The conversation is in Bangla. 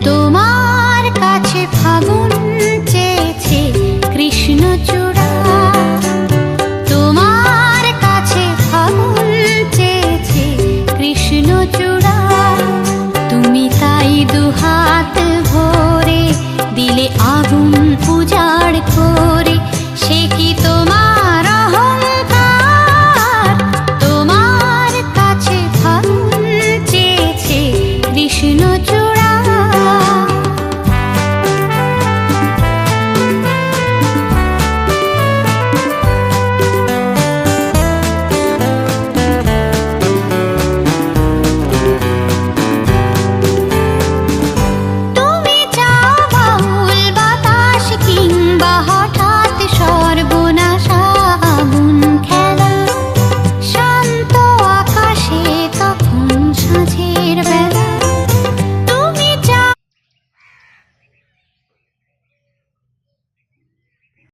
তোমার কাছে ফাগুন চেয়েছে কৃষ্ণচূড়া, তোমার কাছে ফাগুন চেয়েছে কৃষ্ণচূড়া। তুমি তাই দুহাত ভরে দিলে আগুন উজাড় করে, সে কি তো